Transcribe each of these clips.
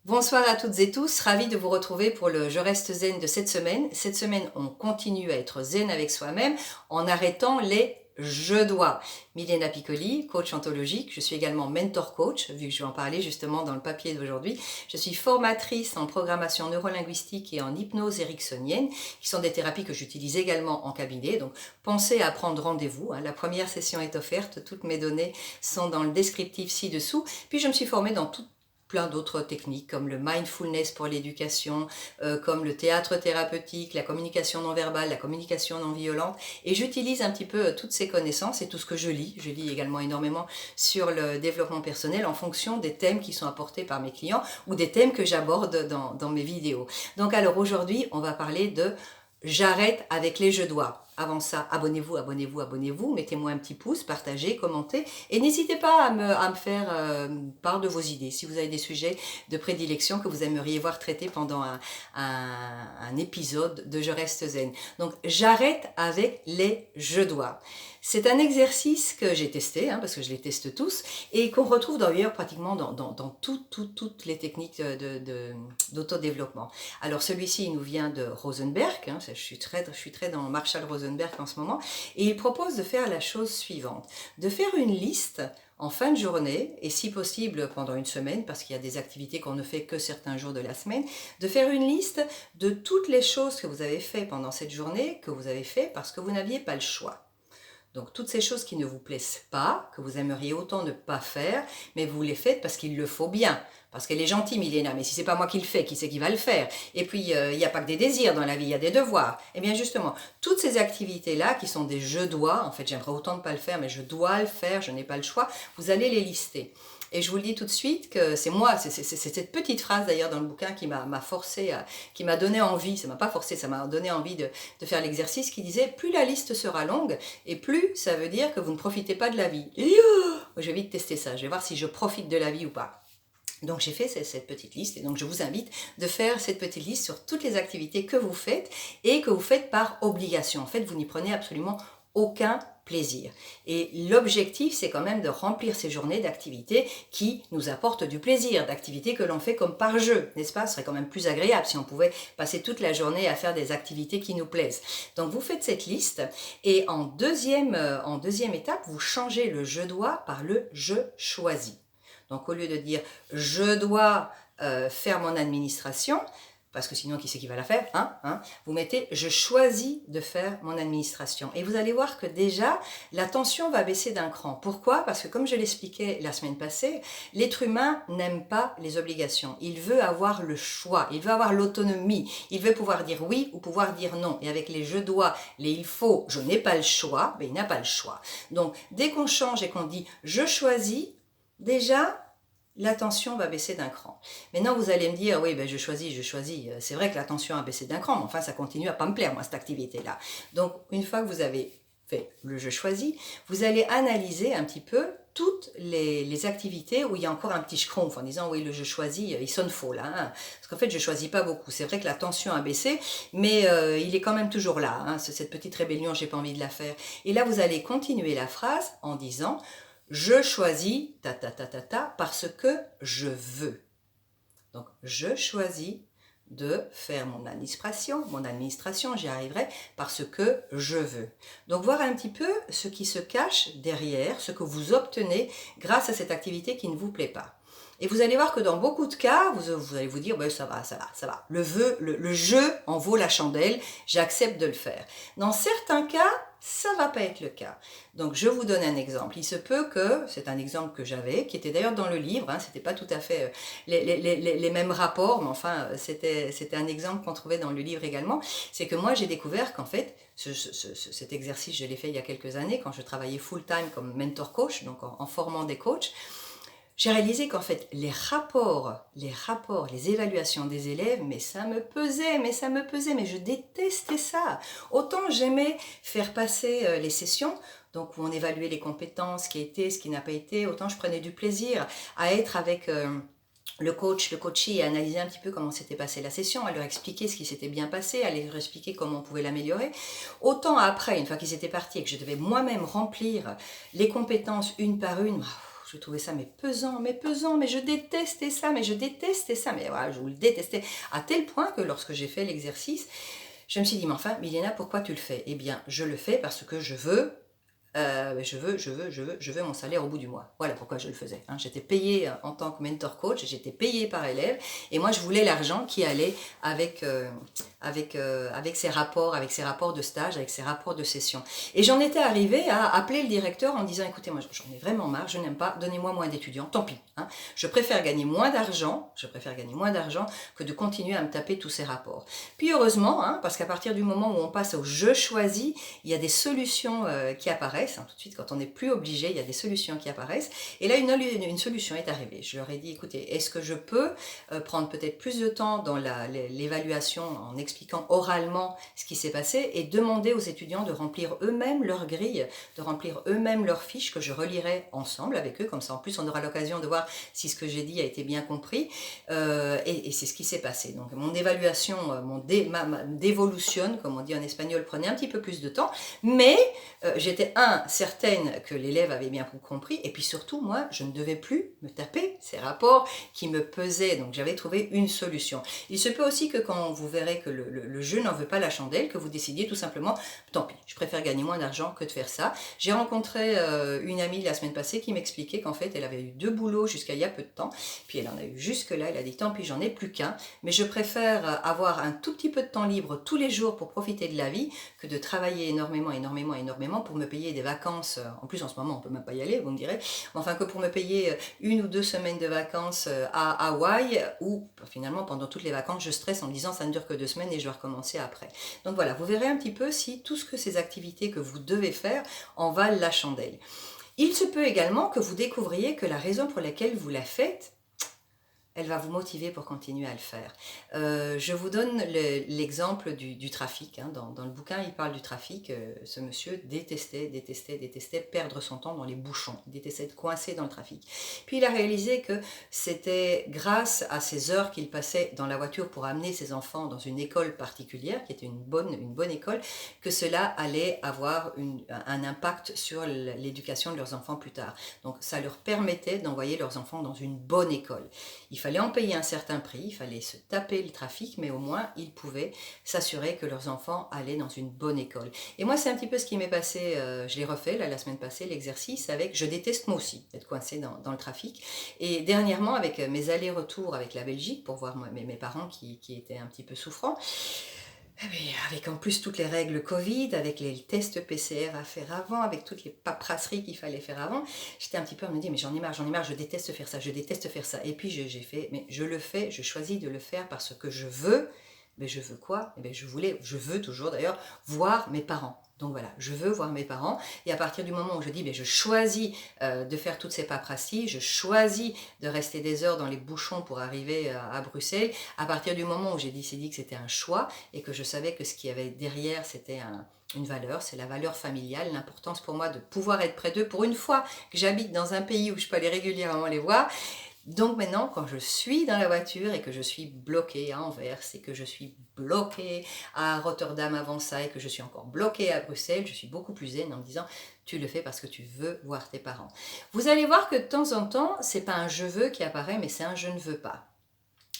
Bonsoir à toutes et tous, ravi de vous retrouver pour le Je reste zen de cette semaine. Cette semaine, on continue à être zen avec soi-même en arrêtant les je dois. Milena Piccoli, coach ontologique, je suis également mentor coach, vu que je vais en parler justement dans le papier d'aujourd'hui. Je suis formatrice en programmation neurolinguistique et en hypnose ericksonienne, qui sont des thérapies que j'utilise également en cabinet. Donc pensez à prendre rendez-vous. La première session est offerte, toutes mes données sont dans le descriptif ci-dessous. Puis je me suis formée dans plein d'autres techniques comme le mindfulness pour l'éducation, comme le théâtre thérapeutique, la communication non verbale, la communication non violente. Et j'utilise un petit peu toutes ces connaissances et tout ce que je lis. Je lis également énormément sur le développement personnel en fonction des thèmes qui sont apportés par mes clients ou des thèmes que j'aborde dans mes vidéos. Donc alors aujourd'hui, on va parler de j'arrête avec les je dois. Avant ça, abonnez-vous, abonnez-vous, abonnez-vous, mettez-moi un petit pouce, partagez, commentez et n'hésitez pas à me faire part de vos idées. Si vous avez des sujets de prédilection que vous aimeriez voir traités pendant un épisode de Je reste zen. Donc j'arrête avec les je dois. C'est un exercice que j'ai testé, parce que je les teste tous, et qu'on retrouve d'ailleurs pratiquement dans toutes les techniques d'autodéveloppement. Alors celui-ci, il nous vient de Rosenberg, je suis très dans Marshall Rosenberg en ce moment, et il propose de faire la chose suivante, de faire une liste en fin de journée, et si possible pendant une semaine, parce qu'il y a des activités qu'on ne fait que certains jours de la semaine, de faire une liste de toutes les choses que vous avez fait pendant cette journée, que vous avez fait parce que vous n'aviez pas le choix. Donc toutes ces choses qui ne vous plaisent pas, que vous aimeriez autant ne pas faire, mais vous les faites parce qu'il le faut bien. Parce qu'elle est gentille, Milena, mais si c'est pas moi qui le fais, qui c'est qui va le faire? Et puis, il n'y a pas que des désirs dans la vie, il y a des devoirs. Et bien justement, toutes ces activités-là, qui sont des je dois, en fait j'aimerais autant ne pas le faire, mais je dois le faire, je n'ai pas le choix, vous allez les lister. Et je vous le dis tout de suite que c'est moi, c'est cette petite phrase d'ailleurs dans le bouquin qui m'a forcé, qui m'a donné envie, ça m'a pas forcé, ça m'a donné envie de faire l'exercice qui disait plus la liste sera longue et plus ça veut dire que vous ne profitez pas de la vie. Et je vais vite tester ça, je vais voir si je profite de la vie ou pas. Donc j'ai fait cette petite liste et donc je vous invite de faire cette petite liste sur toutes les activités que vous faites et que vous faites par obligation. En fait, vous n'y prenez absolument aucun plaisir. Et l'objectif, c'est quand même de remplir ces journées d'activités qui nous apportent du plaisir, d'activités que l'on fait comme par jeu, n'est-ce pas? Ce serait quand même plus agréable si on pouvait passer toute la journée à faire des activités qui nous plaisent. Donc vous faites cette liste et en deuxième étape, vous changez le je dois par le je choisis. Donc au lieu de dire je dois faire mon administration, parce que sinon qui c'est qui va la faire, vous mettez je choisis de faire mon administration. Et vous allez voir que déjà la tension va baisser d'un cran. Pourquoi? Parce que comme je l'expliquais la semaine passée, l'être humain n'aime pas les obligations. Il veut avoir le choix, il veut avoir l'autonomie, il veut pouvoir dire oui ou pouvoir dire non. Et avec les je dois, les il faut, je n'ai pas le choix, ben il n'a pas le choix. Donc dès qu'on change et qu'on dit je choisis, déjà, la tension va baisser d'un cran. Maintenant, vous allez me dire, oui, ben je choisis. C'est vrai que la tension a baissé d'un cran, mais enfin, ça continue à pas me plaire, moi, cette activité-là. Donc, une fois que vous avez fait le je choisis, vous allez analyser un petit peu toutes les activités où il y a encore un petit schtroumpf en disant, oui, le je choisis, il sonne faux, là. Parce qu'en fait, je choisis pas beaucoup. C'est vrai que la tension a baissé, mais il est quand même toujours là. Cette petite rébellion, j'ai pas envie de la faire. Et là, vous allez continuer la phrase en disant, je choisis parce que je veux. Donc, je choisis de faire mon administration, j'y arriverai parce que je veux. Donc, voir un petit peu ce qui se cache derrière, ce que vous obtenez grâce à cette activité qui ne vous plaît pas. Et vous allez voir que dans beaucoup de cas, vous allez vous dire, ben, ça va. Le jeu en vaut la chandelle, j'accepte de le faire. Dans certains cas, ça ne va pas être le cas. Donc, je vous donne un exemple. Il se peut que, c'est un exemple que j'avais, qui était d'ailleurs dans le livre, c'était pas tout à fait les mêmes rapports, mais enfin, c'était un exemple qu'on trouvait dans le livre également. C'est que moi, j'ai découvert qu'en fait, cet exercice, je l'ai fait il y a quelques années, quand je travaillais full-time comme mentor coach, donc en formant des coachs. J'ai réalisé qu'en fait, les rapports, les évaluations des élèves, mais ça me pesait, mais je détestais ça. Autant j'aimais faire passer les sessions, donc où on évaluait les compétences, ce qui a été, ce qui n'a pas été, autant je prenais du plaisir à être avec le coach, le coachee, et analyser un petit peu comment s'était passée la session, à leur expliquer ce qui s'était bien passé, à leur expliquer comment on pouvait l'améliorer. Autant après, une fois qu'ils étaient partis et que je devais moi-même remplir les compétences une par une, je trouvais ça mais pesant, mais je détestais ça, mais voilà, je vous le détestais. À tel point que lorsque j'ai fait l'exercice, je me suis dit, mais enfin, Milena, pourquoi tu le fais? Eh bien, je le fais parce que je veux je veux mon salaire au bout du mois. Voilà pourquoi je le faisais. Hein. J'étais payée en tant que mentor coach, j'étais payée par élève, et moi je voulais l'argent qui allait avec ces rapports de stage, avec ces rapports de session. Et j'en étais arrivée à appeler le directeur en disant, écoutez, moi j'en ai vraiment marre, je n'aime pas, donnez-moi moins d'étudiants, tant pis. Hein. Je préfère gagner moins d'argent que de continuer à me taper tous ces rapports. Puis heureusement, hein, parce qu'à partir du moment où on passe au je choisis, il y a des solutions qui apparaissent. Hein, tout de suite, quand on n'est plus obligé, il y a des solutions qui apparaissent. Et là, une solution est arrivée. Je leur ai dit, écoutez, est-ce que je peux prendre peut-être plus de temps dans l'évaluation en expliquant oralement ce qui s'est passé et demander aux étudiants de remplir eux-mêmes leur grille, de remplir eux-mêmes leurs fiches que je relirai ensemble avec eux. Comme ça, en plus, on aura l'occasion de voir si ce que j'ai dit a été bien compris. Et c'est ce qui s'est passé. Donc, mon évaluation, ma dévolution, comme on dit en espagnol, prenait un petit peu plus de temps. Mais j'étais certaine que l'élève avait bien compris, et puis surtout, moi, je ne devais plus me taper ces rapports qui me pesaient, donc j'avais trouvé une solution. Il se peut aussi que quand vous verrez que le jeu n'en veut pas la chandelle, que vous décidiez tout simplement, tant pis, je préfère gagner moins d'argent que de faire ça. J'ai rencontré une amie la semaine passée qui m'expliquait qu'en fait, elle avait eu 2 boulots jusqu'à il y a peu de temps, puis elle en a eu jusque-là, elle a dit, tant pis, j'en ai plus qu'un, mais je préfère avoir un tout petit peu de temps libre tous les jours pour profiter de la vie, que de travailler énormément pour me payer des vacances, en plus en ce moment on ne peut même pas y aller, vous me direz, enfin que pour me payer 1 ou 2 semaines de vacances à Hawaï, où finalement pendant toutes les vacances je stresse en me disant ça ne dure que 2 semaines et je vais recommencer après. Donc voilà, vous verrez un petit peu si tout ce que ces activités que vous devez faire en valent la chandelle. Il se peut également que vous découvriez que la raison pour laquelle vous la faites, elle va vous motiver pour continuer à le faire. Je vous donne l'exemple du trafic. Hein. Dans le bouquin, il parle du trafic. Ce monsieur détestait perdre son temps dans les bouchons. Il détestait être coincé dans le trafic. Puis il a réalisé que c'était grâce à ces heures qu'il passait dans la voiture pour amener ses enfants dans une école particulière, qui était une bonne école, que cela allait avoir un impact sur l'éducation de leurs enfants plus tard. Donc ça leur permettait d'envoyer leurs enfants dans une bonne école. Il fallait en payer un certain prix, il fallait se taper le trafic, mais au moins ils pouvaient s'assurer que leurs enfants allaient dans une bonne école. Et moi, c'est un petit peu ce qui m'est passé, je l'ai refait la semaine passée, l'exercice avec, je déteste moi aussi être coincé dans le trafic. Et dernièrement, avec mes allers-retours avec la Belgique, pour voir mes parents qui étaient un petit peu souffrants, avec en plus toutes les règles Covid, avec les tests PCR à faire avant, avec toutes les paperasseries qu'il fallait faire avant, j'étais un petit peu à me dire mais j'en ai marre, je déteste faire ça. Et puis j'ai fait, mais je le fais, je choisis de le faire parce que je veux. Mais je veux quoi? Je veux toujours d'ailleurs voir mes parents. Donc voilà, je veux voir mes parents, et à partir du moment où je dis, je choisis de faire toutes ces paperasseries, je choisis de rester des heures dans les bouchons pour arriver à Bruxelles, à partir du moment où j'ai décidé que c'était un choix, et que je savais que ce qu'il y avait derrière, c'était une valeur, c'est la valeur familiale, l'importance pour moi de pouvoir être près d'eux, pour une fois que j'habite dans un pays où je peux aller régulièrement les voir. Donc maintenant, quand je suis dans la voiture et que je suis bloquée à Anvers et que je suis bloquée à Rotterdam avant ça et que je suis encore bloquée à Bruxelles, je suis beaucoup plus zen en me disant tu le fais parce que tu veux voir tes parents. Vous allez voir que de temps en temps, c'est pas un je veux qui apparaît, mais c'est un je ne veux pas.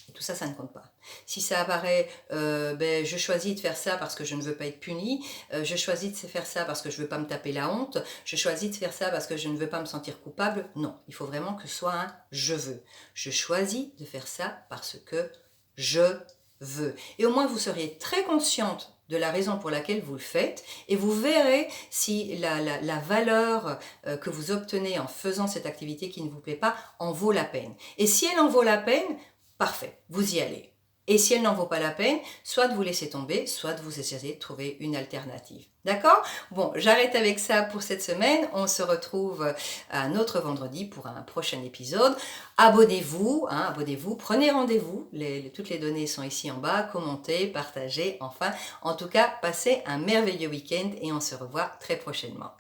Et tout ça, ça ne compte pas. Si ça apparaît, je choisis de faire ça parce que je ne veux pas être punie, je choisis de faire ça parce que je ne veux pas me taper la honte, je choisis de faire ça parce que je ne veux pas me sentir coupable. Non, il faut vraiment que ce soit un je veux. Je choisis de faire ça parce que je veux. Et au moins, vous seriez très consciente de la raison pour laquelle vous le faites, et vous verrez si la valeur que vous obtenez en faisant cette activité qui ne vous plaît pas en vaut la peine. Et si elle en vaut la peine, parfait, vous y allez. Et si elle n'en vaut pas la peine, soit de vous laisser tomber, soit de vous essayer de trouver une alternative. D'accord? Bon, j'arrête avec ça pour cette semaine. On se retrouve un autre vendredi pour un prochain épisode. Abonnez-vous, prenez rendez-vous. Toutes les données sont ici en bas. Commentez, partagez. Enfin, en tout cas, passez un merveilleux week-end et on se revoit très prochainement.